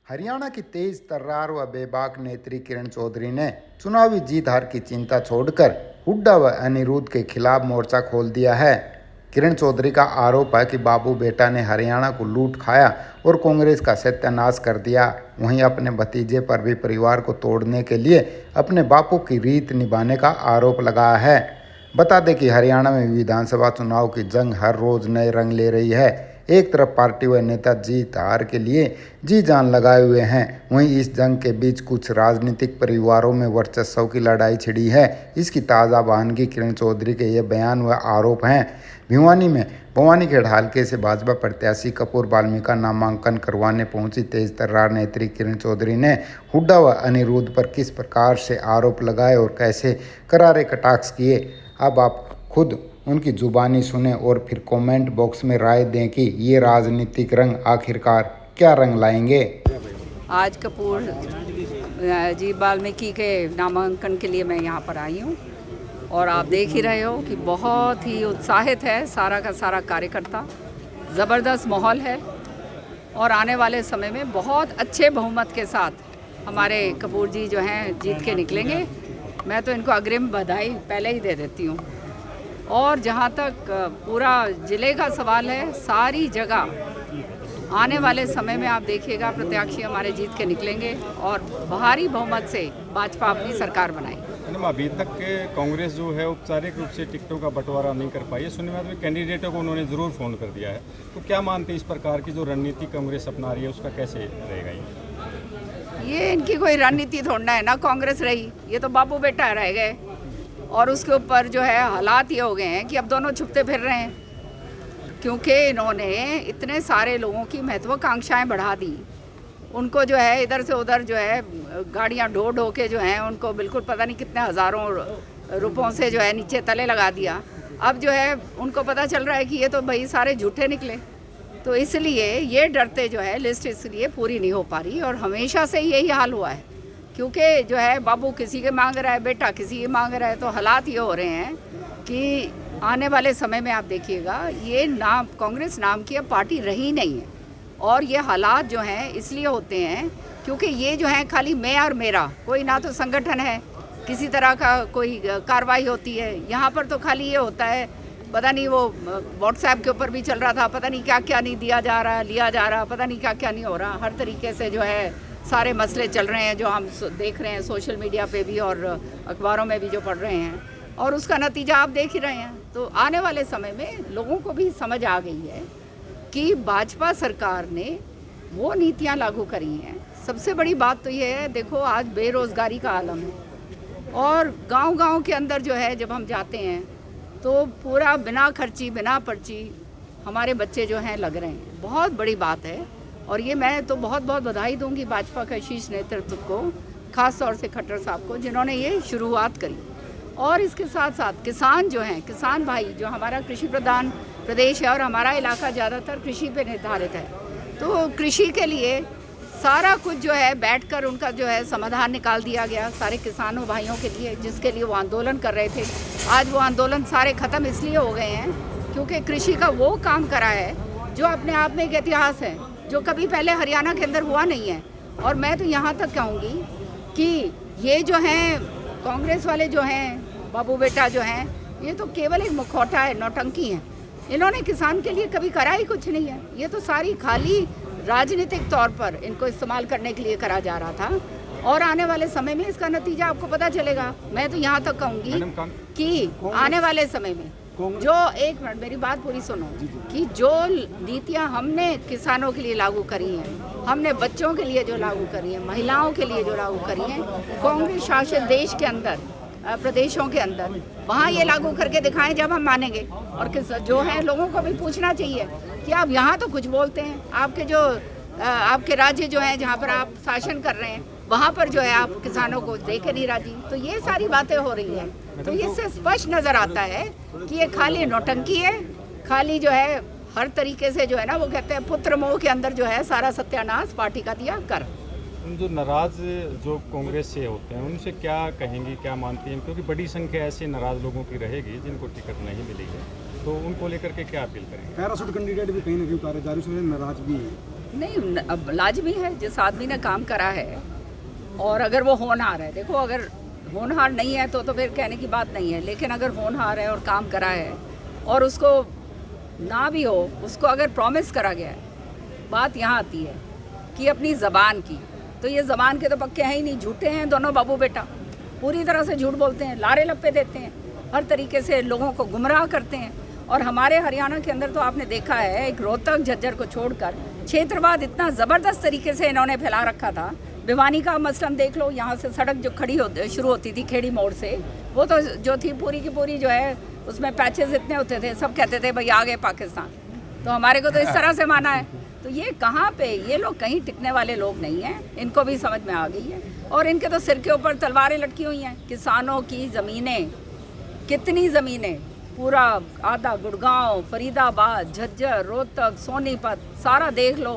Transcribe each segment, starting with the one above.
हरियाणा की तेज तर्रार व बेबाक नेत्री किरण चौधरी ने चुनावी जीत हार की चिंता छोड़कर हुड्डा व अनिरुद्ध के खिलाफ मोर्चा खोल दिया है। किरण चौधरी का आरोप है कि बाबू बेटा ने हरियाणा को लूट खाया और कांग्रेस का सत्यानाश कर दिया। वहीं अपने भतीजे पर भी परिवार को तोड़ने के लिए अपने बापू की रीत निभाने का आरोप लगाया है। बता दें कि हरियाणा में विधानसभा चुनाव की जंग हर रोज़ नए रंग ले रही है। एक तरफ पार्टी व नेता जीत हार के लिए जी जान लगाए हुए हैं, वहीं इस जंग के बीच कुछ राजनीतिक परिवारों में वर्चस्व की लड़ाई छिड़ी है। इसकी ताज़ा बयानगी किरण चौधरी के ये बयान व आरोप हैं। भिवानी में भवानीखेड़ हल्के से भाजपा प्रत्याशी कपूर बाल्मीकि का नामांकन करवाने पहुंची तेज तर्रार नेत्री किरण चौधरी ने हुड्डा व अनिरुद्ध पर किस प्रकार से आरोप लगाए और कैसे करारे कटाक्ष किए, अब आप खुद उनकी जुबानी सुने और फिर कमेंट बॉक्स में राय दें कि ये राजनीतिक रंग आखिरकार क्या रंग लाएंगे। आज कपूर जी बाल्मीकि के नामांकन के लिए मैं यहाँ पर आई हूँ और आप देख ही रहे हो कि बहुत ही उत्साहित है सारा का सारा कार्यकर्ता। ज़बरदस्त माहौल है और आने वाले समय में बहुत अच्छे बहुमत के साथ हमारे कपूर जी जो हैं जीत के निकलेंगे। मैं तो इनको अग्रिम बधाई पहले ही दे देती हूँ। और जहाँ तक पूरा ज़िले का सवाल है, सारी जगह आने वाले समय में आप देखिएगा प्रत्याशी हमारे जीत के निकलेंगे और भारी बहुमत से भाजपा अपनी सरकार बनाएगी। मैडम, अभी तक कांग्रेस जो है औपचारिक रूप से टिकटों का बंटवारा नहीं कर पाई है। सुनने में आता है कैंडिडेटों को उन्होंने ज़रूर फ़ोन कर दिया है, तो क्या मानते हैं इस प्रकार की जो रणनीति कांग्रेस अपना रही है उसका कैसे रहेगा? ये इनकी कोई रणनीति थोड़ना है ना, कांग्रेस रही, ये तो बाबू बेटा रह गए और उसके ऊपर जो है हालात ये हो गए हैं कि अब दोनों छुपते फिर रहे हैं, क्योंकि इन्होंने इतने सारे लोगों की महत्वाकांक्षाएं बढ़ा दी। उनको जो है इधर से उधर जो है गाड़ियां ढो ढो के जो है उनको बिल्कुल पता नहीं कितने हज़ारों रुपयों से जो है नीचे तले लगा दिया। अब जो है उनको पता चल रहा है कि ये तो भाई सारे झूठे निकले, तो इसलिए ये डरते जो है लिस्ट इसलिए पूरी नहीं हो पा रही। और हमेशा से यही हाल हुआ है, क्योंकि जो है बाबू किसी के मांग रहा है, बेटा किसी के मांग रहा है, तो हालात ये हो रहे हैं कि आने वाले समय में आप देखिएगा ये नाम कांग्रेस नाम की अब पार्टी रही नहीं है। और ये हालात जो हैं इसलिए होते हैं क्योंकि ये जो है खाली मैं और मेरा, कोई ना तो संगठन है, किसी तरह का कोई कार्रवाई होती है। यहाँ पर तो खाली ये होता है, पता नहीं वो व्हाट्सएप के ऊपर भी चल रहा था, पता नहीं क्या क्या नहीं दिया जा रहा, लिया जा रहा, पता नहीं क्या क्या नहीं हो रहा। हर तरीके से जो है सारे मसले चल रहे हैं जो हम देख रहे हैं सोशल मीडिया पे भी और अखबारों में भी जो पढ़ रहे हैं, और उसका नतीजा आप देख ही रहे हैं। तो आने वाले समय में लोगों को भी समझ आ गई है कि भाजपा सरकार ने वो नीतियां लागू करी हैं। सबसे बड़ी बात तो ये है, देखो आज बेरोज़गारी का आलम है और गांव-गांव के अंदर जो है जब हम जाते हैं तो पूरा बिना खर्ची बिना पर्ची हमारे बच्चे जो हैं लग रहे हैं। बहुत बड़ी बात है और ये मैं तो बहुत बहुत बधाई दूंगी भाजपा के शीर्ष नेतृत्व को, ख़ास तौर से खट्टर साहब को, जिन्होंने ये शुरुआत करी। और इसके साथ साथ किसान जो हैं, किसान भाई जो हमारा कृषि प्रधान प्रदेश है और हमारा इलाका ज़्यादातर कृषि पे निर्धारित है, तो कृषि के लिए सारा कुछ जो है बैठकर उनका जो है समाधान निकाल दिया गया सारे किसानों भाइयों के लिए, जिसके लिए वो आंदोलन कर रहे थे। आज वो आंदोलन सारे ख़त्म इसलिए हो गए हैं क्योंकि कृषि का वो काम करा है जो अपने आप में एक इतिहास है, जो कभी पहले हरियाणा के अंदर हुआ नहीं है। और मैं तो यहाँ तक कहूँगी कि ये जो हैं कांग्रेस वाले जो हैं बाबू बेटा जो हैं, ये तो केवल एक मुखौटा है, नौटंकी है। इन्होंने किसान के लिए कभी करा ही कुछ नहीं है। ये तो सारी खाली राजनीतिक तौर पर इनको इस्तेमाल करने के लिए करा जा रहा था और आने वाले समय में इसका नतीजा आपको पता चलेगा। मैं तो यहाँ तक कहूँगी कि आने वाले समय में जो, एक मिनट मेरी बात पूरी सुनो, कि जो नीतियाँ हमने किसानों के लिए लागू करी हैं, हमने बच्चों के लिए जो लागू करी हैं, महिलाओं के लिए जो लागू करी हैं, कांग्रेस शासित देश के अंदर प्रदेशों के अंदर, वहाँ ये लागू करके दिखाएं जब हम मानेंगे। और जो है लोगों को भी पूछना चाहिए कि आप यहाँ तो कुछ बोलते हैं, आपके जो आपके राज्य जो है जहाँ पर आप शासन कर रहे हैं वहाँ पर जो है आप किसानों को दे के नहीं राजी। तो ये सारी बातें हो रही हैं, तो इससे स्पष्ट नज़र आता है कि ये खाली नौटंकी है, खाली जो है हर तरीके से जो है ना, वो कहते हैं पुत्र मोह के अंदर जो है सारा सत्यानाश पार्टी का दिया कर। जो नाराज़ जो कांग्रेस से होते हैं उनसे क्या कहेंगी, क्या मानती हैं? क्योंकि बड़ी संख्या ऐसे नाराज़ लोगों की रहेगी जिनको टिकट नहीं मिलेगी, तो उनको लेकर के क्या अपील करेंगे? पैराशूट कैंडिडेट भी कहीं ना कहीं कार्यदारी से नाराज भी है। नहीं, अब लाजमी है, जिस आदमी ने काम करा है और अगर वो होनहार है, देखो अगर होनहार नहीं है तो फिर कहने की बात नहीं है, लेकिन अगर होनहार है और काम करा है और उसको ना भी हो, उसको अगर प्रॉमिस करा गया है, बात यहाँ आती है कि अपनी ज़बान की, तो ये ज़बान के तो पक्के हैं ही नहीं, झूठे हैं दोनों बाबू बेटा, पूरी तरह से झूठ बोलते हैं, लारे लप्पे देते हैं, हर तरीके से लोगों को गुमराह करते हैं। और हमारे हरियाणा के अंदर तो आपने देखा है, एक रोहतक झज्जर को छोड़कर क्षेत्रवाद इतना ज़बरदस्त तरीके से इन्होंने फैला रखा था। भिवानी का मसलन देख लो, यहाँ से सड़क जो शुरू होती थी खेड़ी मोड़ से, वो तो जो थी पूरी की पूरी जो है उसमें पैचेस इतने होते थे, सब कहते थे भाई आ गए पाकिस्तान। तो हमारे को तो इस तरह से माना है। तो ये कहाँ पे, ये लोग कहीं टिकने वाले लोग नहीं हैं, इनको भी समझ में आ गई है। और इनके तो सिर के ऊपर तलवारें लटकी हुई हैं। किसानों की ज़मीनें, कितनी ज़मीनें, पूरा आधा गुड़गांव, फरीदाबाद, झज्जर, रोहतक, सोनीपत, सारा देख लो,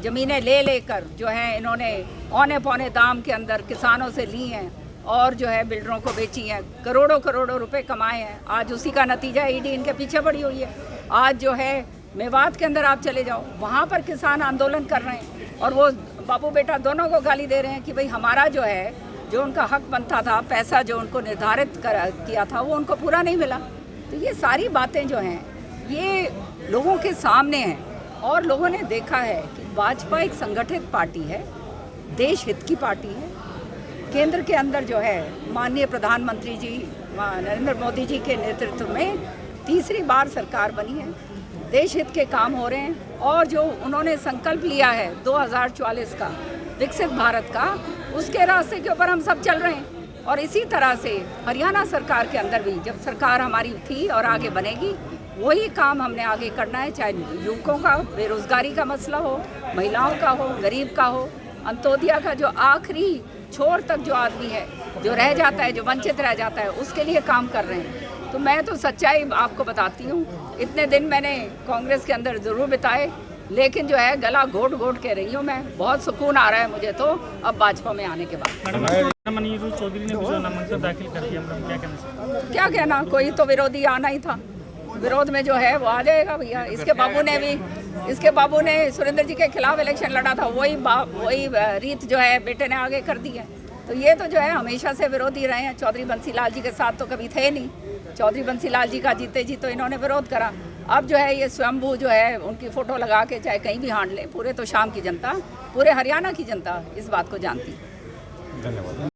ज़मीनें ले लेकर जो है इन्होंने औने पौने दाम के अंदर किसानों से ली हैं और जो है बिल्डरों को बेची हैं, करोड़ों करोड़ों रुपए कमाए हैं। आज उसी का नतीजा ईडी इनके पीछे पड़ी हुई है। आज जो है मेवात के अंदर आप चले जाओ, वहाँ पर किसान आंदोलन कर रहे हैं और वो बाबू बेटा दोनों को गाली दे रहे हैं कि भाई हमारा जो है, जो उनका हक बनता था, पैसा जो उनको निर्धारित किया था वो उनको पूरा नहीं मिला। तो ये सारी बातें जो हैं ये लोगों के सामने हैं और लोगों ने देखा है कि भाजपा एक संगठित पार्टी है, देश हित की पार्टी है। केंद्र के अंदर जो है माननीय प्रधानमंत्री जी नरेंद्र मोदी जी के नेतृत्व में तीसरी बार सरकार बनी है, देश हित के काम हो रहे हैं और जो उन्होंने संकल्प लिया है 2044 का, विकसित भारत का, उसके रास्ते के ऊपर हम सब चल रहे हैं। और इसी तरह से हरियाणा सरकार के अंदर भी जब सरकार हमारी थी और आगे बनेगी, वही काम हमने आगे करना है, चाहे युवकों का बेरोजगारी का मसला हो, महिलाओं का हो, गरीब का हो, अंत्योदया का जो आखिरी छोर तक जो आदमी है, जो रह जाता है, जो वंचित रह जाता है, उसके लिए काम कर रहे हैं। तो मैं तो सच्चाई आपको बताती हूँ, इतने दिन मैंने कांग्रेस के अंदर ज़रूर बिताए, लेकिन जो है गला घोट घोट के रही हूँ मैं। बहुत सुकून आ रहा है मुझे तो अब भाजपा में आने के बाद। मनीष चौधरी ने भी जो नामांकन दाखिल कर दिया, क्या कहना चाहिए? क्या कहना, कोई तो विरोधी आना ही था, विरोध में जो है वो आ जाएगा भैया। इसके बाबू ने सुरेंद्र जी के खिलाफ इलेक्शन लड़ा था, वही रीत जो है बेटे ने आगे कर दी है। तो ये तो जो है हमेशा से विरोधी रहे हैं। चौधरी बंसीलाल जी के साथ तो कभी थे नहीं, चौधरी बंसीलाल जी का जीते जी तो इन्होंने विरोध करा। अब जो है ये स्वयंभू जो है उनकी फ़ोटो लगा के चाहे कहीं भी हांड ले, पूरे तो शाम की जनता, पूरे हरियाणा की जनता इस बात को जानती है। धन्यवाद।